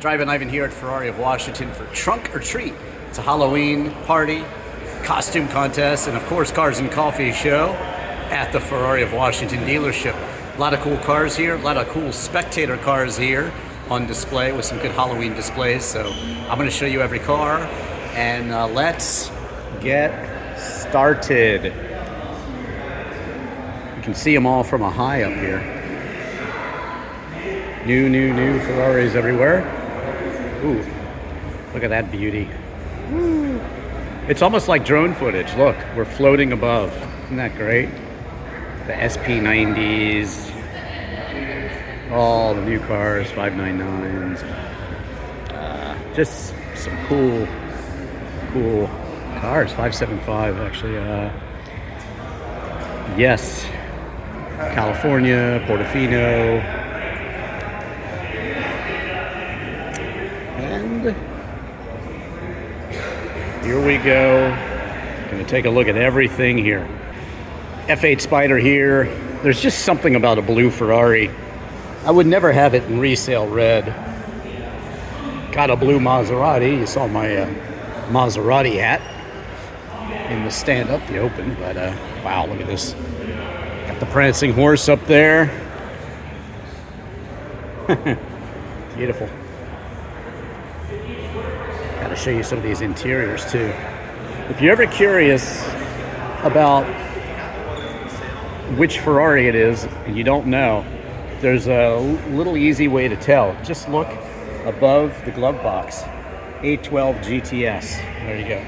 Drivin Ivan here at Ferrari of Washington for Trunk or Treat. It's a Halloween party, costume contest, and of course cars and coffee show at the Ferrari of Washington dealership. A lot of cool cars here, a lot of cool spectator cars here on display with some good Halloween displays. So I'm going to show you every car, and let's get started. You can see them all from a high up here. New Ferraris everywhere. Ooh, look at that beauty. Woo. It's almost like drone footage. Look, we're floating above. Isn't that great? The SP90s, all the new cars, 599s. Just some cool cars. 575 actually. Yes, California, Portofino. And here we go. Gonna take a look at everything here. F8 Spider here. There's just something about a blue Ferrari. I would never have it in resale red. Got a blue Maserati. You saw my Maserati hat in the stand up, the open. But wow, look at this. Got the prancing horse up there. Beautiful. Got to show you some of these interiors too. If you're ever curious about which Ferrari it is and you don't know, there's a little easy way to tell. Just look above the glove box. 812 GTS. There you go.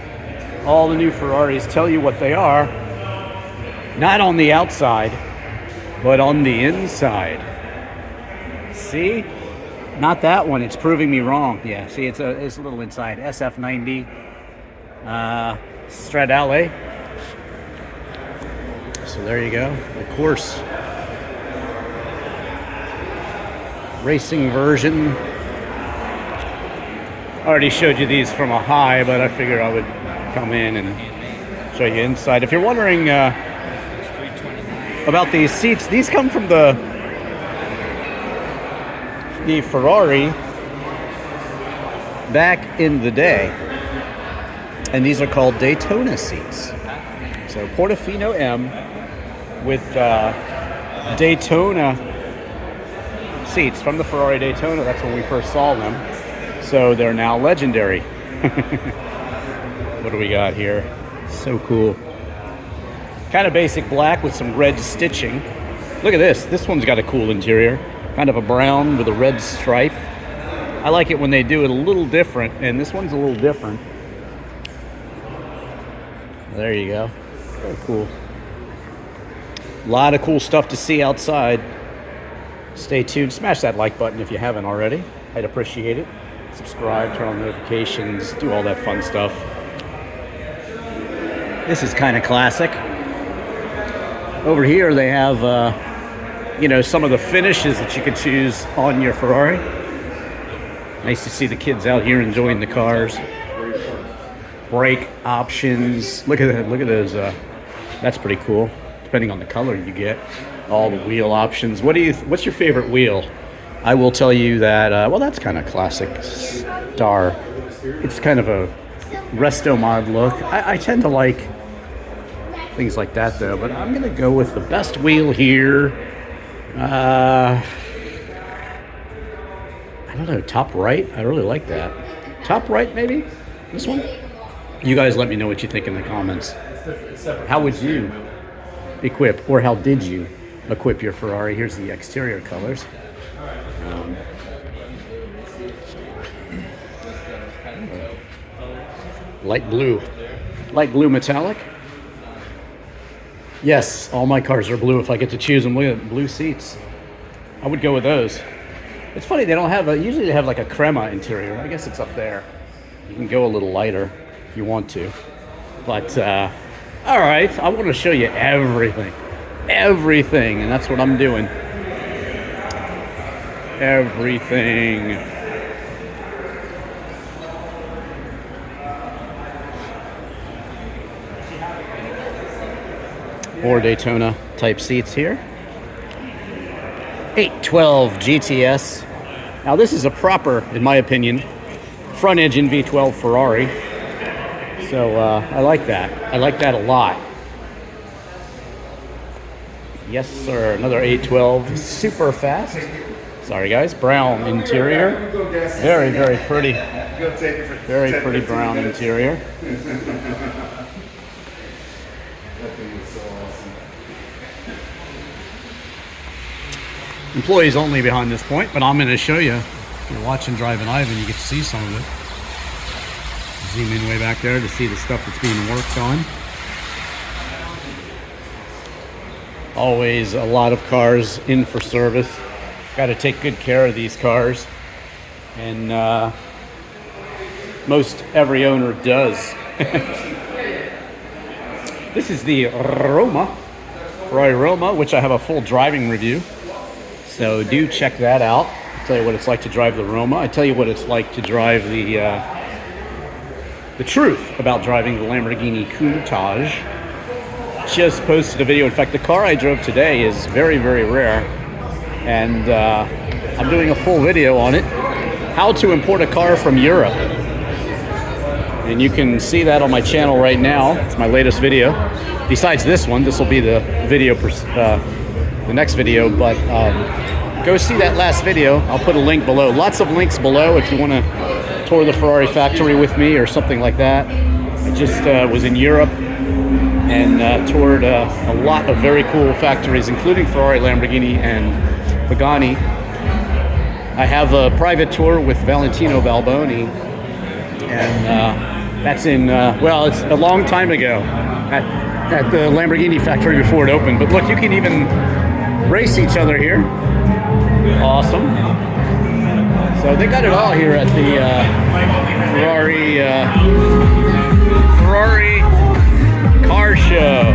All the new Ferraris tell you what they are, not on the outside, but on the inside. See? Not that one. It's proving me wrong. Yeah, see, it's a little inside. SF90 Stradale. So there you go. The course racing version. I already showed you these from a high, but I figured I would come in and show you inside. If you're wondering about these seats, these come from the Ferrari back in the day, and these are called Daytona seats. So Portofino M with Daytona seats from the Ferrari Daytona. That's when we first saw them. So they're now legendary. What do we got here? So cool. Kind of basic black with some red stitching. Look at this. This one's got a cool interior. Kind of a brown with a red stripe. I like it when they do it a little different, and this one's a little different. There you go. Very cool. A lot of cool stuff to see outside. Stay tuned. Smash that like button if you haven't already. I'd appreciate it. Subscribe, turn on notifications, do all that fun stuff. This is kind of classic. Over here they have some of the finishes that you could choose on your Ferrari. Nice to see the kids out here enjoying the cars. Brake options. Look at that. Look at those. That's pretty cool. Depending on the color you get, all the wheel options. What's your favorite wheel? I will tell you that. Well, that's kind of classic Star. It's kind of a resto mod look. I tend to like things like that though. But I'm gonna go with the best wheel here. I don't know, top right. I really like that. Top right, maybe? This one? You guys let me know what you think in the comments. How would you equip, or how did you equip your Ferrari? Here's the exterior colors. Light blue metallic. Yes, all my cars are blue if I get to choose them. Look at blue seats. I would go with those. It's funny, they don't have usually they have like a crema interior. I guess it's up there. You can go a little lighter if you want to. But, all right, I want to show you everything, and that's what I'm doing. Everything. Or Daytona type seats here. 812 GTS Now this is a proper, in my opinion, front engine V12 Ferrari. So I like that. I like that a lot. Yes, sir. Another 812, super fast. Sorry, guys. Brown interior. Very, very pretty. Very pretty brown interior. Employees only behind this point, but I'm going to show you. If you're watching Drivin Ivan, you get to see some of it. Zoom in way back there to see the stuff that's being worked on. Always a lot of cars in for service. Got to take good care of these cars, and most every owner does. This is the Roma, Ferrari Roma, which I have a full driving review. So do check that out. I'll tell you what it's like to drive the Roma. I tell you what it's like to drive the truth about driving the Lamborghini Countach. Just posted a video. In fact, the car I drove today is very, very rare. And I'm doing a full video on it. How to import a car from Europe. And you can see that on my channel right now. It's my latest video. Besides this one, this will be the video, the next video. But go see that last video. I'll put a link below. Lots of links below if you want to tour the Ferrari factory with me or something like that. I just was in Europe and toured a lot of very cool factories, including Ferrari, Lamborghini, and Pagani. I have a private tour with Valentino Balboni, and that's in, well, it's a long time ago at the Lamborghini factory before it opened. But look, you can even race each other here. Awesome. So they got it all here at the Ferrari car show.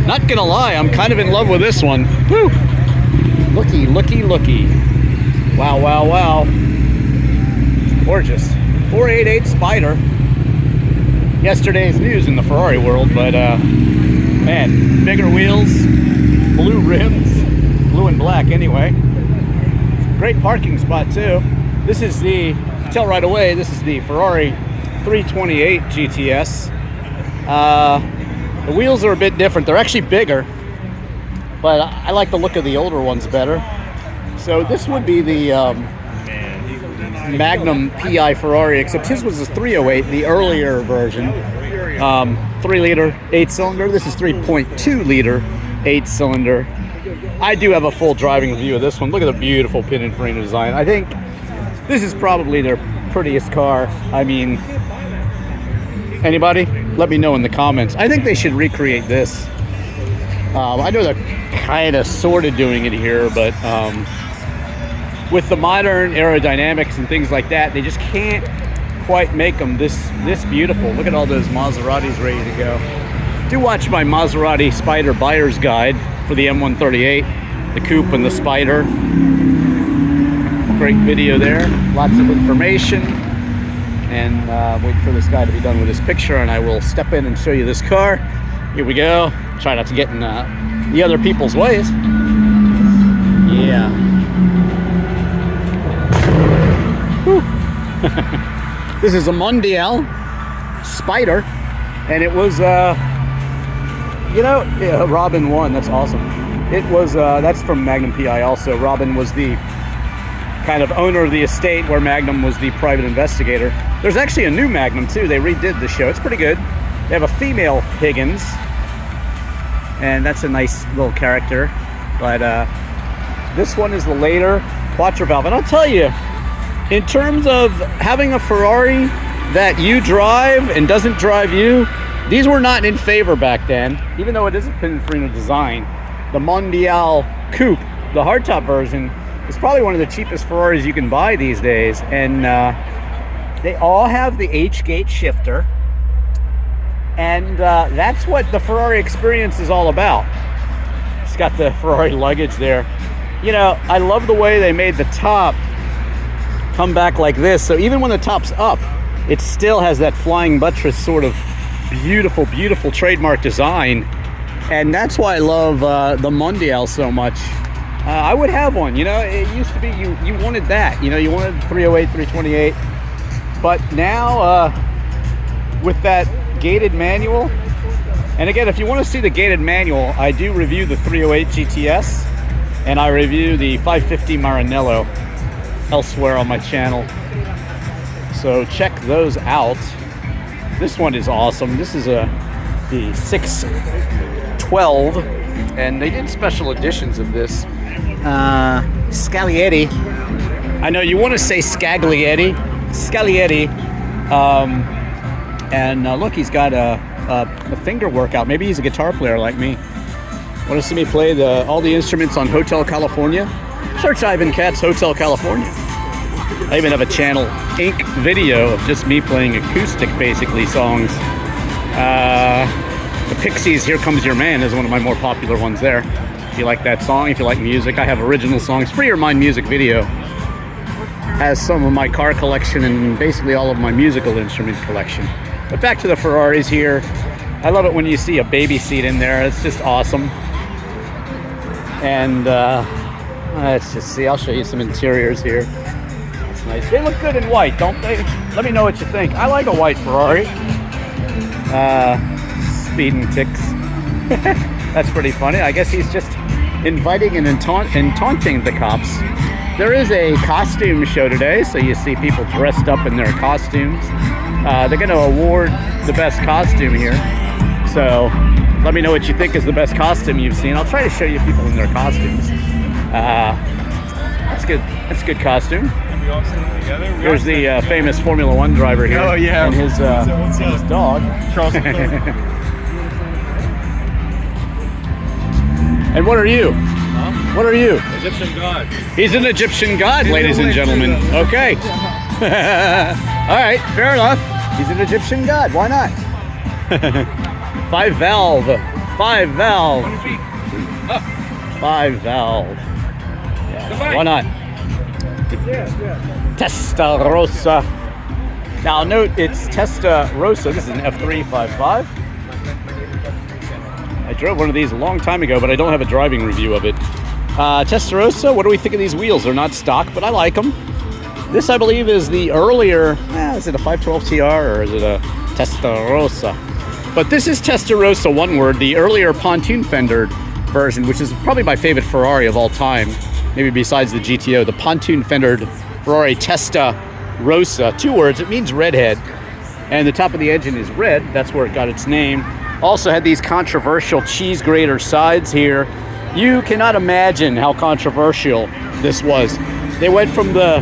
Not gonna lie, I'm kind of in love with this one. Woo! Looky, looky, looky. Wow, wow, wow. Gorgeous. 488 Spider. Yesterday's news in the Ferrari world, but man, bigger wheels, blue rims, blue and black anyway. Great parking spot too. This is the, you can tell right away, this is the Ferrari 328 GTS. The wheels are a bit different. They're actually bigger, but I like the look of the older ones better. So this would be the Magnum PI Ferrari, except his was a 308, the earlier version. 3-liter, 8-cylinder. This is 3.2-liter, 8-cylinder. I do have a full driving review of this one. Look at the beautiful Pininfarina design. I think this is probably their prettiest car. I mean, anybody? Let me know in the comments. I think they should recreate this. I know they're kind of sort of doing it here, but with the modern aerodynamics and things like that, they just can't quite make them this beautiful. Look at all those Maseratis ready to go. Do watch my Maserati Spider buyer's guide for the M138, the coupe and the Spider. Great video there, lots of information. And wait for this guy to be done with his picture, and I will step in and show you this car. Here we go. Try not to get in the other people's ways. Yeah. This is a Mondial Spider, and it was, you know, yeah, Robin won. That's awesome. It was, that's from Magnum PI also. Robin was the kind of owner of the estate, where Magnum was the private investigator. There's actually a new Magnum too. They redid the show. It's pretty good. They have a female Higgins, and that's a nice little character. But this one is the later Quattro valve. And I'll tell you, in terms of having a Ferrari that you drive and doesn't drive you, these were not in favor back then. Even though it is a Pininfarina design, the Mondial Coupe, the hardtop version, is probably one of the cheapest Ferraris you can buy these days. And they all have the H-gate shifter. And that's what the Ferrari experience is all about. It's got the Ferrari luggage there. You know, I love the way they made the top come back like this. So even when the top's up, it still has that flying buttress sort of beautiful, beautiful trademark design. And that's why I love the Mondial so much. I would have one. You know, it used to be you wanted that. You know, you wanted 308, 328. But now with that gated manual, and again, if you want to see the gated manual, I do review the 308 GTS, and I review the 550 Maranello elsewhere on my channel. So check those out. This one is awesome. This is the 612, and they did special editions of this. Scaglietti. I know you want to say Scaglietti. And look, he's got a finger workout. Maybe he's a guitar player like me. Want to see me play all the instruments on Hotel California? Search Ivan Katz Hotel California. I even have a Channel Inc. video of just me playing acoustic, basically, songs. The Pixies' Here Comes Your Man is one of my more popular ones there. If you like that song, if you like music, I have original songs. Free Your Mind music video has some of my car collection and basically all of my musical instrument collection. But back to the Ferraris here. I love it when you see a baby seat in there. It's just awesome. And let's just see. I'll show you some interiors here. That's nice. They look good in white, don't they? Let me know what you think. I like a white Ferrari. Speeding ticks. That's pretty funny. I guess he's just inviting and taunting the cops. There is a costume show today, so you see people dressed up in their costumes. They're going to award the best costume here. So let me know what you think is the best costume you've seen. I'll try to show you people in their costumes. That's good. That's a good costume. Here's the famous Formula One driver here. Oh yeah. And his dog. Charleston. And what are you? Huh? What are you? Egyptian god. He's an Egyptian god, ladies and gentlemen. Okay. All right, fair enough. He's an Egyptian god. Why not? 5 valve. 5 valve. 5 valve. Yeah, why not? Testa Rossa. Now note it's Testa Rossa. This is an F355. I drove one of these a long time ago, but I don't have a driving review of it. Testa Rossa, what do we think of these wheels? They're not stock, but I like them. This, I believe, is the earlier, is it a 512 TR or is it a Testa Rossa? But this is Testa Rossa, one word, the earlier pontoon fendered version, which is probably my favorite Ferrari of all time, maybe besides the GTO, the pontoon fendered Ferrari Testa Rossa, 2 words, it means redhead. And the top of the engine is red, that's where it got its name. Also had these controversial cheese grater sides here. You cannot imagine how controversial this was. They went from the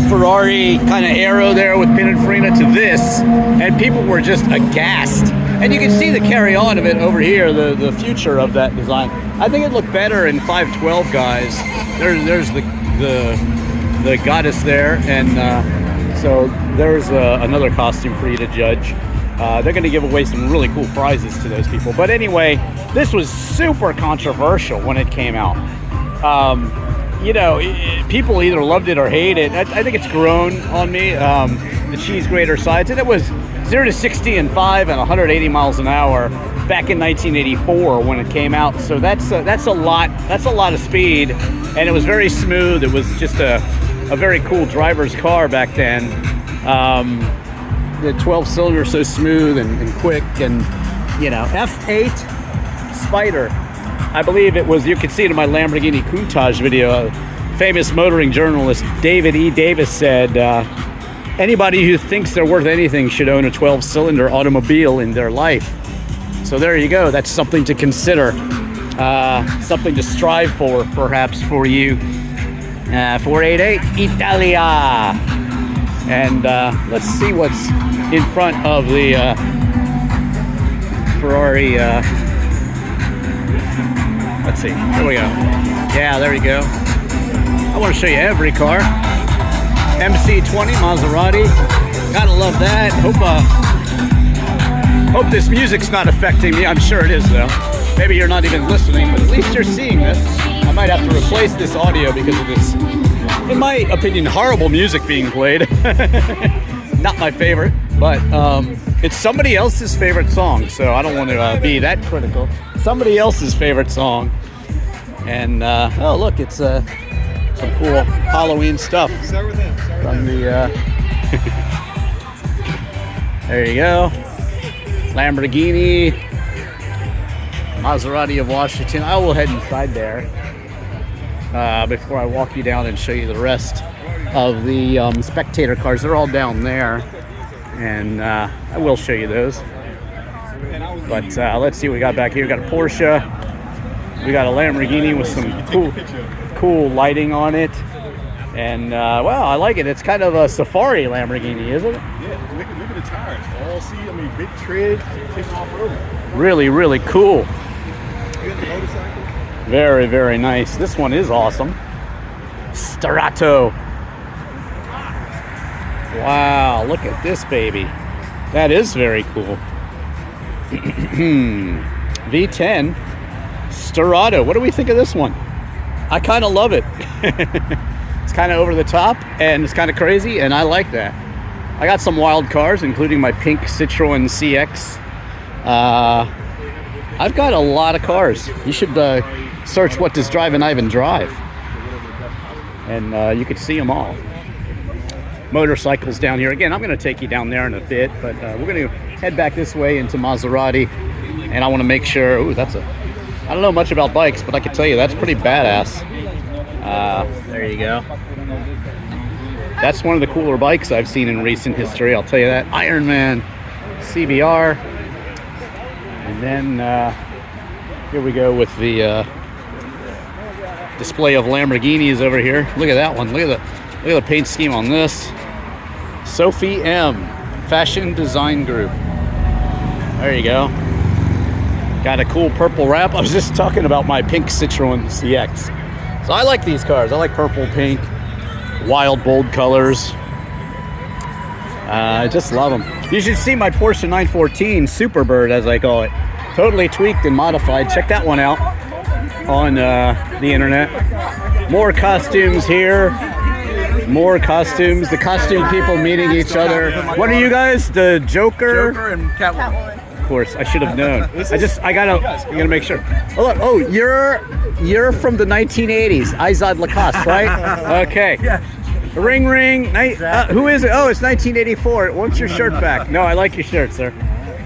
Ferrari kind of arrow there with Pininfarina to this, and people were just aghast. And you can see the carry-on of it over here, the future of that design. I think it looked better in 512, guys. There's the goddess there, and so there's another costume for you to judge. They're going to give away some really cool prizes to those people. But anyway, this was super controversial when it came out. You know, people either loved it or hated it. I think it's grown on me, the cheese grater sides. And it was 0 to 60 in 5 and 180 miles an hour back in 1984 when it came out. So that's a lot of speed. And it was very smooth. It was just a very cool driver's car back then. The 12 cylinder so smooth and quick, and you know, F8 Spider. I believe it was, you could see it in my Lamborghini Countach video. Famous motoring journalist David E. Davis said, anybody who thinks they're worth anything should own a 12 cylinder automobile in their life. So there you go. That's something to consider, something to strive for, perhaps, for you. 488 Italia. And let's see what's in front of the Ferrari. Let's see. Here we go. Yeah, there you go. I want to show you every car. MC20 Maserati. Gotta love that. Hope this music's not affecting me. I'm sure it is, though. Maybe you're not even listening, but at least you're seeing this. I might have to replace this audio because of this, in my opinion, horrible music being played. Not my favorite, but it's somebody else's favorite song, so I don't want to be that critical. Somebody else's favorite song. And oh look, it's some cool Halloween stuff from the there you go, Lamborghini, Maserati of Washington. I will head inside there before I walk you down and show you the rest of the spectator cars. They're all down there, and I will show you those. But let's see what we got back here. We got a Porsche, we got a Lamborghini with some cool lighting on it, and wow, I like it. It's kind of a safari Lamborghini, isn't it? Yeah, look at the tires. All see, I mean, big tread, taking off road. Really cool. You got the motorcycle? Very nice. This one is awesome. Starato. Wow, look at this baby. That is very cool. V10 Starato. What do we think of this one? I kind of love it. It's kind of over the top and it's kind of crazy, and I like that. I got some wild cars, including my pink Citroen CX. I've got a lot of cars. You should search "What does Drivin Ivan drive?" and you could see them all. Motorcycles down here. Again, I'm going to take you down there in a bit, but we're going to head back this way into Maserati, and I want to make sure. Ooh, I don't know much about bikes, but I can tell you that's pretty badass. There you go. That's one of the cooler bikes I've seen in recent history, I'll tell you that. Ironman CBR. And then here we go with the display of Lamborghinis over here. Look at that one. Look at the paint scheme on this. Sophie M. Fashion Design Group. There you go. Got a cool purple wrap. I was just talking about my pink Citroen CX. So I like these cars. I like purple, pink, wild, bold colors. I just love them. You should see my Porsche 914 Superbird, as I call it. Totally tweaked and modified. Check that one out on the internet. More costumes here. More costumes. The costume people meeting each other. What are you guys? The Joker? Joker and Catwoman. Of course, I should have known. I gotta make sure. Oh look, you're from the 1980s. Izod Lacoste, right? Okay. Ring. Who is it? Oh, it's 1984. What's your shirt back? No, I like your shirt, sir.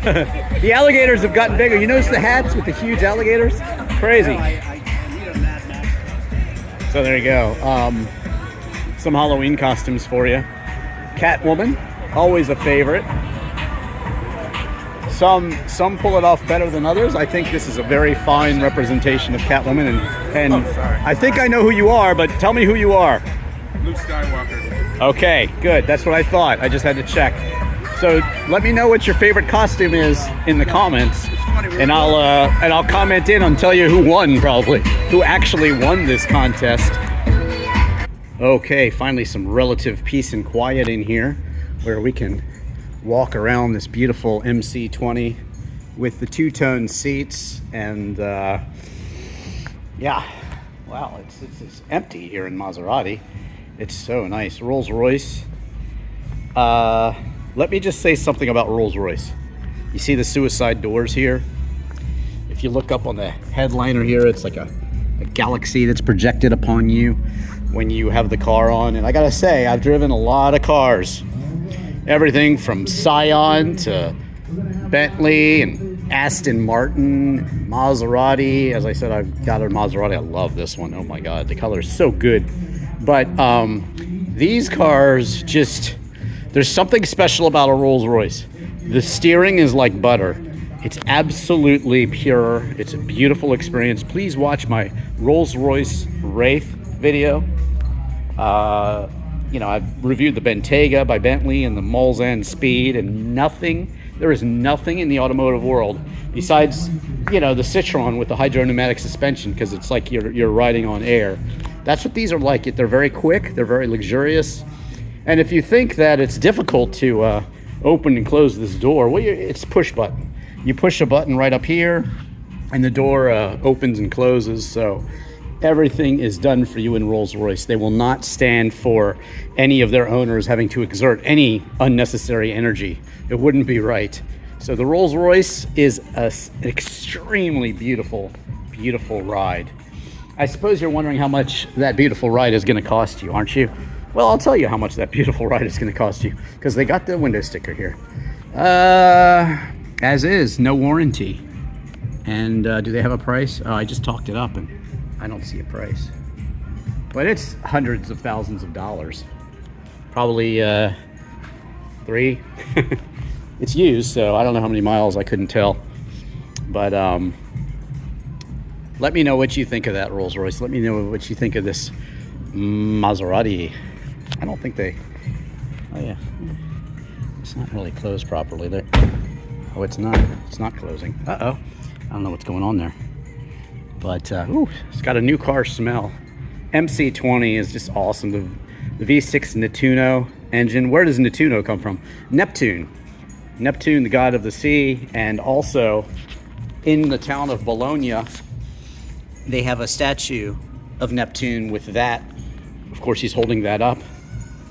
The alligators have gotten bigger. You notice the hats with the huge alligators? Crazy. So there you go. Some Halloween costumes for you. Catwoman, always a favorite. Some pull it off better than others. I think this is a very fine representation of Catwoman, and I think I know who you are, but tell me who you are. Luke Skywalker. Okay, good. That's what I thought. I just had to check. So let me know what your favorite costume is in the comments, and I'll comment in and tell you who won, probably who actually won this contest. Okay, finally some relative peace and quiet in here, where we can walk around this beautiful MC20 with the two-tone seats, and yeah, wow, it's empty here in Maserati. It's so nice. Rolls-Royce. Let me just say something about Rolls-Royce. You see the suicide doors here? If you look up on the headliner here, it's like a galaxy that's projected upon you when you have the car on. And I gotta say, I've driven a lot of cars. Everything from Scion to Bentley and Aston Martin, Maserati. As I said, I've got a Maserati. I love this one. Oh my God, the color is so good. But these cars just, there's something special about a Rolls-Royce. The steering is like butter. It's absolutely pure. It's a beautiful experience. Please watch my Rolls-Royce Wraith video. I've reviewed the Bentayga by Bentley and the Mulsanne Speed, and there is nothing in the automotive world besides, the Citroen with the hydropneumatic suspension, because it's like you're riding on air. That's what these are like. They're very quick. They're very luxurious. And if you think that it's difficult to open and close this door, well, it's push button. You push a button right up here, and the door opens and closes. So everything is done for you in Rolls-Royce. They will not stand for any of their owners having to exert any unnecessary energy. It wouldn't be right. So the Rolls-Royce is an extremely beautiful, beautiful ride. I suppose you're wondering how much that beautiful ride is going to cost you, aren't you? Well, I'll tell you how much that beautiful ride is going to cost you, because they got the window sticker here. As is, no warranty. And do they have a price? Oh, I just talked it up and I don't see a price. But it's hundreds of thousands of dollars. Probably 3. It's used, so I don't know how many miles, I couldn't tell. But let me know what you think of that Rolls Royce. Let me know what you think of this Maserati. I don't think they, oh yeah, it's not really closed properly there. Oh, it's not closing. Uh-oh, I don't know what's going on there. But, ooh, it's got a new car smell. MC20 is just awesome. The V6 Nettuno engine. Where does Nettuno come from? Neptune. Neptune, the god of the sea. And also, in the town of Bologna, they have a statue of Neptune with that. Of course, he's holding that up.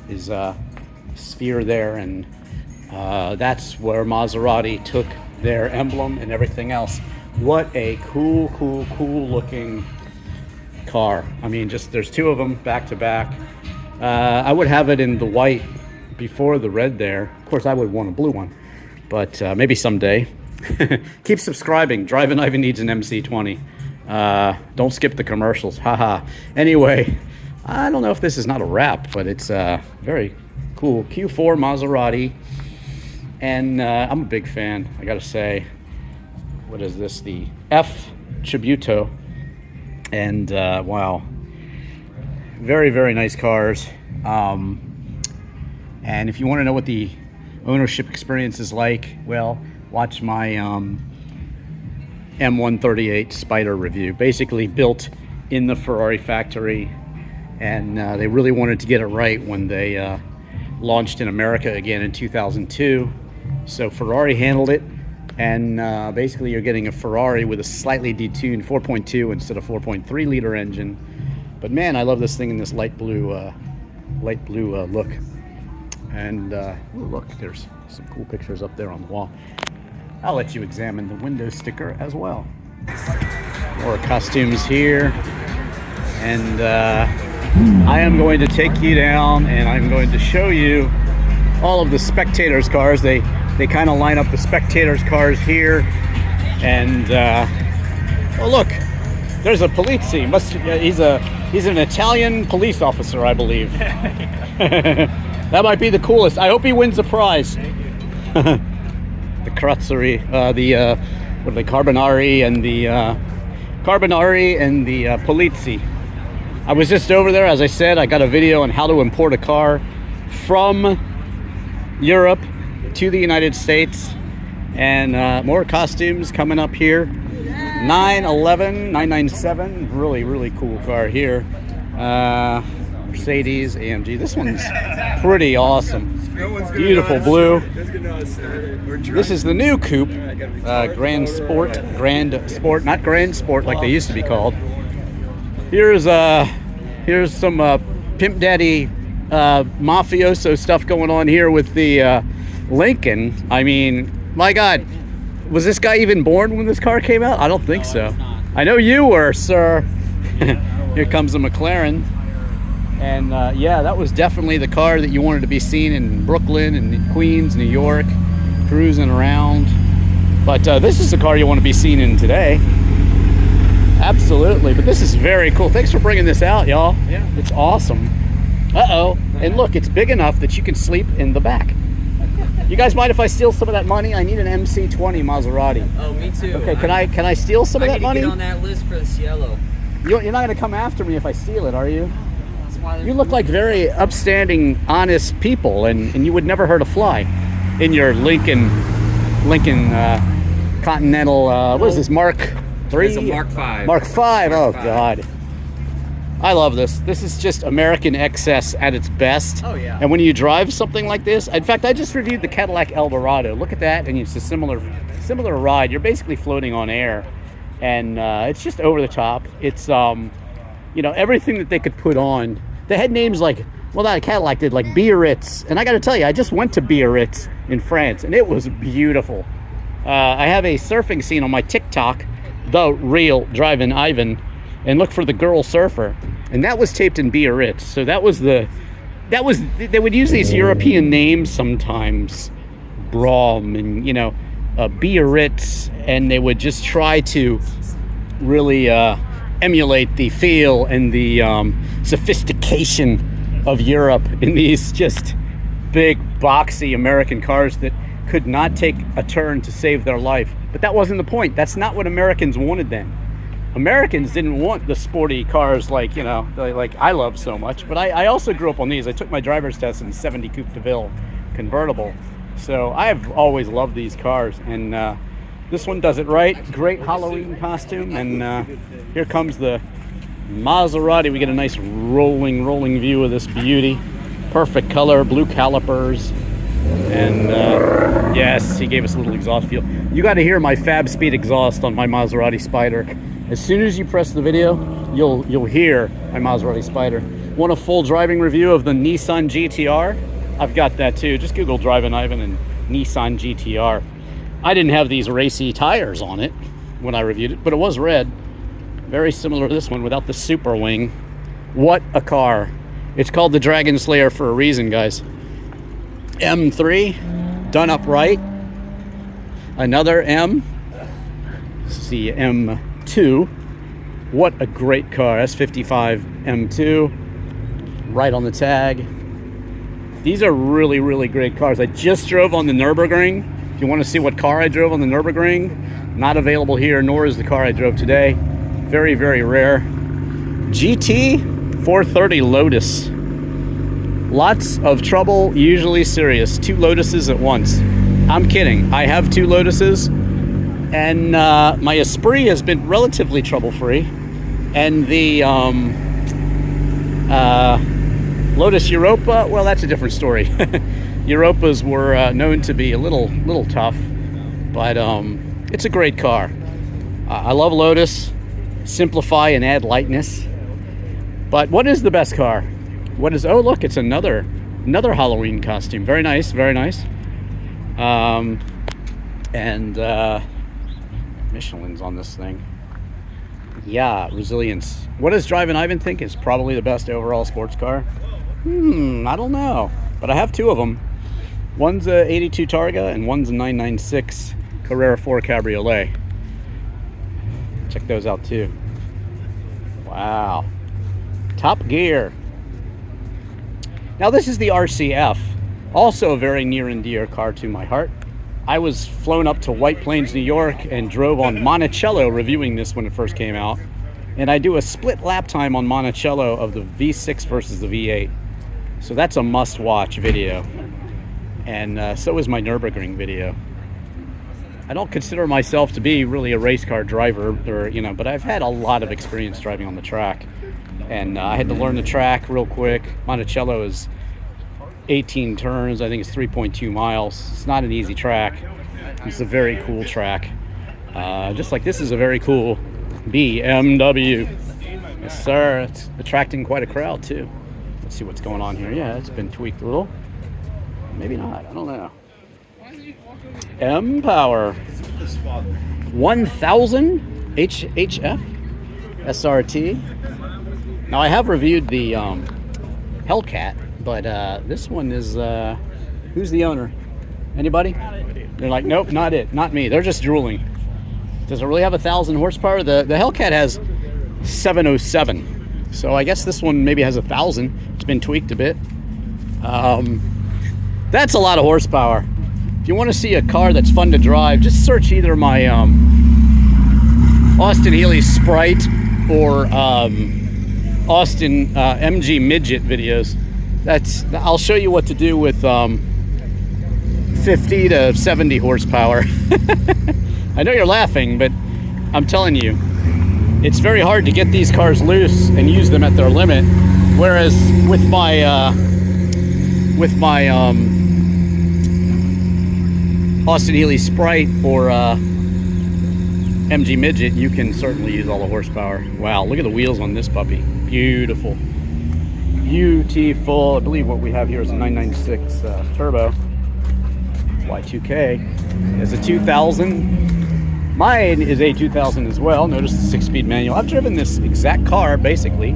His sphere there. And that's where Maserati took their emblem and everything else. What a cool looking car. I mean, just there's 2 of them back to back. I would have it in the white before the red there. Of course, I would want a blue one, but maybe someday. Keep subscribing. Drivin Ivan needs an MC20. Don't skip the commercials. Haha. Anyway, I don't know if this is not a wrap, but it's very cool. Q4 Maserati. And I'm a big fan, I gotta say. What is this? The F Tributo. And wow, very nice cars. And if you want to know what the ownership experience is like, well, watch my M138 Spider review. Basically built in the Ferrari factory, and they really wanted to get it right when they launched in America again in 2002. So Ferrari handled it. And basically you're getting a Ferrari with a slightly detuned 4.2 instead of 4.3 liter engine. But man, I love this thing in this light blue look. And ooh, look, there's some cool pictures up there on the wall. I'll let you examine the window sticker as well. More costumes here. And I am going to take you down and I'm going to show you all of the spectators' cars. They kind of line up the spectators' cars here, and oh look, there's a Poliza. He's an Italian police officer, I believe. That might be the coolest. I hope he wins the prize. The Chrystal, what are they, Carbonari and the Poliza. I was just over there, as I said. I got a video on how to import a car from Europe to the United States, and more costumes coming up here. 911, 997, really cool car here. Mercedes AMG. This one's pretty awesome. Beautiful blue. This is the new coupe, Grand Sport, not Grand Sport like they used to be called. Here's some Pimp Daddy mafioso stuff going on here with the Lincoln. I mean, my God, was this guy even born when this car came out? I don't think so. I know you were, sir. Here comes a McLaren. And yeah, that was definitely the car that you wanted to be seen in Brooklyn and Queens, New York, cruising around. But this is the car you want to be seen in today. Absolutely. But this is very cool. Thanks for bringing this out, y'all. Yeah. It's awesome. Uh-oh. And look, it's big enough that you can sleep in the back. You guys mind if I steal some of that money? I need an MC20 Maserati. Oh, me too. Okay, can I steal some of that money? I need to get on that list for the Cielo. You're not going to come after me if I steal it, are you? You look like very upstanding, honest people, and you would never hurt a fly in your Lincoln Continental, what is this, Mark 3? It's a Mark 5. Mark 5, oh God. I love this. This is just American excess at its best. Oh, yeah. And when you drive something like this, in fact, I just reviewed the Cadillac Eldorado. Look at that, and it's a similar ride. You're basically floating on air, and it's just over the top. It's, you know, everything that they could put on. They had names like, well, not a Cadillac did, like Biarritz. And I got to tell you, I just went to Biarritz in France, and it was beautiful. I have a surfing scene on my TikTok, the real Drivin Ivan. and look for the Girl Surfer, and that was taped in Biarritz. So they would use these European names sometimes, Brom and Biarritz, and they would just try to really emulate the feel and the sophistication of Europe in these just big, boxy American cars that could not take a turn to save their life. But that wasn't the point. That's not what Americans wanted then. Americans didn't want the sporty cars like I love so much. But I also grew up on these. I took my driver's test in 70 Coupe de Ville convertible. So I've always loved these cars. And this one does it right. Great Halloween costume. And here comes the Maserati. We get a nice rolling view of this beauty. Perfect color, blue calipers. And yes, he gave us a little exhaust feel. You got to hear my Fab Speed exhaust on my Maserati Spider. As soon as you press the video, you'll hear my Maserati Spider. Want a full driving review of the Nissan GTR? I've got that too. Just Google Drivin Ivan and Nissan GTR. I didn't have these racy tires on it when I reviewed it, but it was red. Very similar to this one without the super wing. What a car. It's called the Dragon Slayer for a reason, guys. M3, done up right. Another M. Let's see, M2. What a great car. S55 M2. Right on the tag. These are really great cars. I just drove on the Nürburgring. If you want to see what car I drove on the Nürburgring, not available here, nor is the car I drove today. Very rare. GT 430 Lotus. Lots of trouble, usually serious. 2 Lotuses at once. I'm kidding. I have 2 Lotuses, and my Esprit has been relatively trouble-free. And the Lotus Europa, well, that's a different story. Europas were known to be a little tough, but it's a great car. I love Lotus. Simplify and add lightness. But what is the best car? What is? Oh, look, it's another Halloween costume. Very nice. And Michelin's on this thing. Yeah, resilience. What does Drivin Ivan think is probably the best overall sports car? I don't know, but I have 2 of them. One's a 82 Targa and one's a 996 Carrera 4 Cabriolet. Check those out too. Wow. Top Gear. Now this is the RCF, also a very near and dear car to my heart. I was flown up to White Plains, New York and drove on Monticello reviewing this when it first came out. And I do a split lap time on Monticello of the V6 versus the V8. So that's a must-watch video. And so is my Nürburgring video. I don't consider myself to be really a race car driver, but I've had a lot of experience driving on the track. And I had to learn the track real quick. Monticello is 18 turns. I think it's 3.2 miles. It's not an easy track. It's a very cool track. Just like this is a very cool BMW. Yes, sir. It's attracting quite a crowd, too. Let's see what's going on here. Yeah, it's been tweaked a little. Maybe not. I don't know. M-Power. 1000 HF SRT. Now, I have reviewed the Hellcat, but this one is, who's the owner? Anybody? They're like, nope, not it, not me. They're just drooling. Does it really have 1,000 horsepower? The Hellcat has 707. So I guess this one maybe has 1,000. It's been tweaked a bit. That's a lot of horsepower. If you want to see a car that's fun to drive, just search either my Austin Healey Sprite or Austin MG Midget videos. I'll show you what to do with 50 to 70 horsepower. I know you're laughing, but I'm telling you, it's very hard to get these cars loose and use them at their limit. Whereas with my Austin Healey Sprite or MG Midget, you can certainly use all the horsepower. Wow, look at the wheels on this puppy. Beautiful. Beautiful. I believe what we have here is a 996 turbo. Y2K. It's a 2000. Mine is a 2000 as well. Notice the 6-speed manual. I've driven this exact car basically.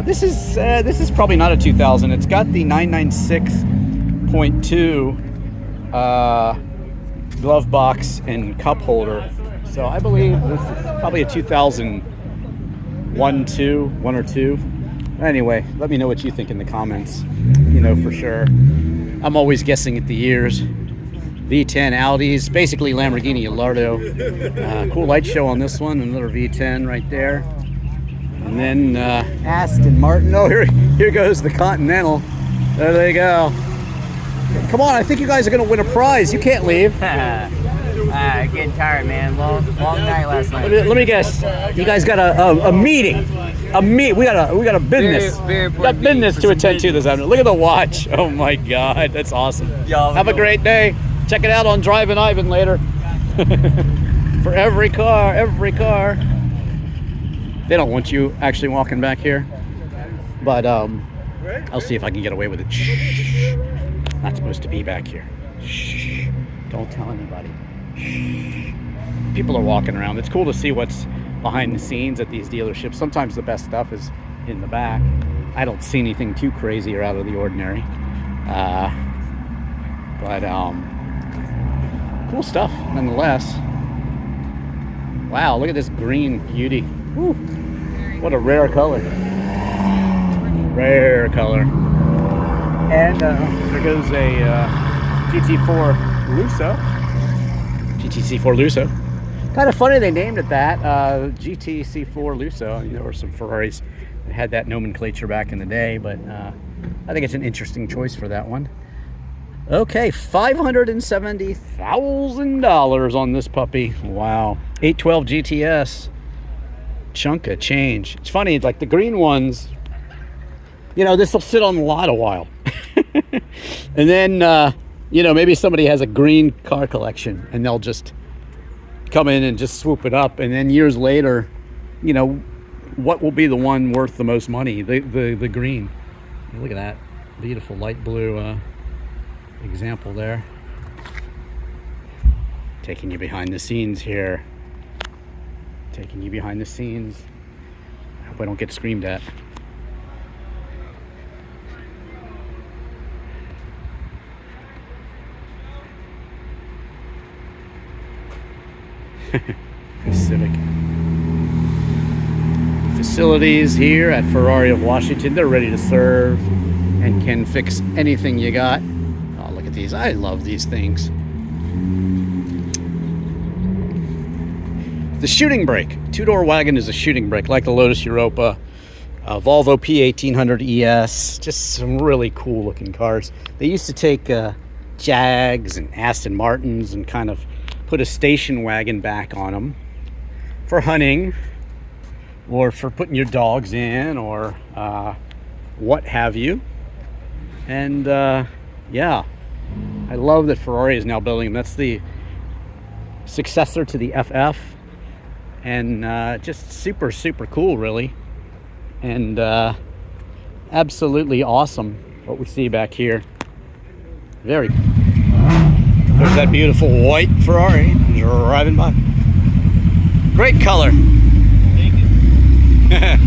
This is probably not a 2000. It's got the 996.2 glove box and cup holder. So I believe this is probably a 2001, 1 or 2. Anyway, let me know what you think in the comments. You know for sure. I'm always guessing at the years. V10 Audis, basically Lamborghini Gallardo. Cool light show on this one, another V10 right there. And then Aston Martin. Oh, here goes the Continental. There they go. Come on, I think you guys are gonna win a prize. You can't leave. Getting tired, man. Long night last night. Let me guess. You guys got a meeting. We got a business. Very We got business to attend to this afternoon. Look at the watch. Oh my God, that's awesome. Have a great day. Check it out on Drivin Ivan later. For every car. They don't want you actually walking back here, but I'll see if I can get away with it. Shh. Not supposed to be back here. Shh. Don't tell anybody. Shh. People are walking around. It's cool to see what's behind the scenes at these dealerships. Sometimes the best stuff is in the back. I don't see anything too crazy or out of the ordinary. But cool stuff nonetheless. Wow, look at this green beauty. Woo. What a rare color. Rare color. And there goes a GT4 Lusso. GTC4 Lusso. Kind of funny they named it that. GTC4 Lusso. There were some Ferraris that had that nomenclature back in the day, but I think it's an interesting choice for that one. Okay, $570,000 on this puppy. Wow. 812 GTS. Chunk of change. It's funny, like the green ones, this will sit on the lot a while. And then, maybe somebody has a green car collection and they'll just come in and just swoop it up. And then years later, what will be the one worth the most money? The green. Look at that. Beautiful light blue example there. Taking you behind the scenes here. Taking you behind the scenes. I hope I don't get screamed at. Civic. Facilities here at Ferrari of Washington. They're ready to serve and can fix anything you got. Oh, look at these. I love these things. The shooting brake. Two-door wagon is a shooting brake, like the Lotus Europa, Volvo P1800 ES. Just some really cool looking cars. They used to take Jags and Aston Martins and kind of put a station wagon back on them for hunting or for putting your dogs in or what have you. And yeah, I love that Ferrari is now building them. That's the successor to the FF. And just super cool, really, and absolutely awesome what we see back here. Very. There's that beautiful white Ferrari driving by. Great color. Look at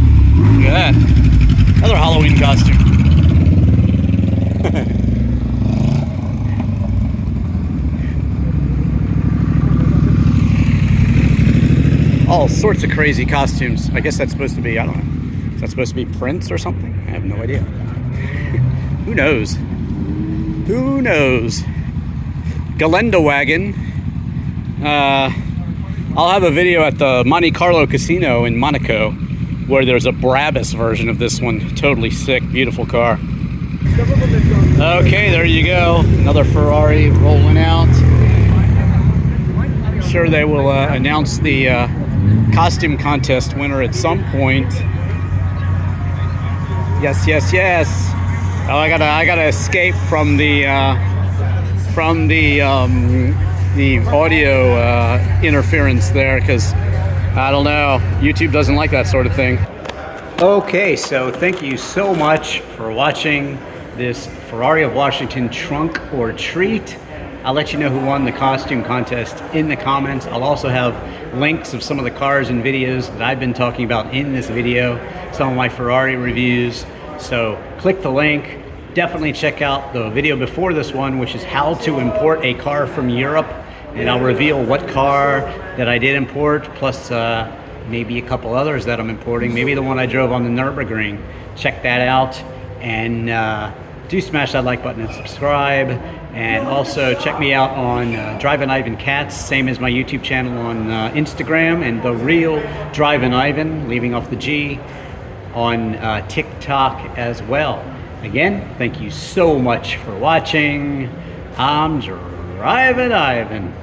that. Another Halloween costume. All sorts of crazy costumes. I guess that's supposed to be, I don't know. Is that supposed to be Prince or something? I have no idea. Who knows? Who knows? Galenda wagon. I'll have a video at the Monte Carlo Casino in Monaco where there's a Brabus version of this one. Totally sick, beautiful car. Okay, there you go. Another Ferrari rolling out. I'm sure they will announce the costume contest winner at some point. Yes. Oh, I gotta escape from the audio interference there, because I don't know, YouTube doesn't like that sort of thing. Okay, so thank you so much for watching this Ferrari of Washington trunk or treat. I'll let you know who won the costume contest in the comments. I'll also have links of some of the cars and videos that I've been talking about in this video, some of my Ferrari reviews. So click the link. Definitely check out the video before this one, which is how to import a car from Europe. And I'll reveal what car that I did import, plus maybe a couple others that I'm importing. Maybe the one I drove on the Nürburgring. Check that out. And do smash that like button and subscribe. And also check me out on Drivin Ivan same as my YouTube channel on Instagram, and the real Drivin Ivan, leaving off the G, on TikTok as well. Again, thank you so much for watching. I'm Drivin Ivan.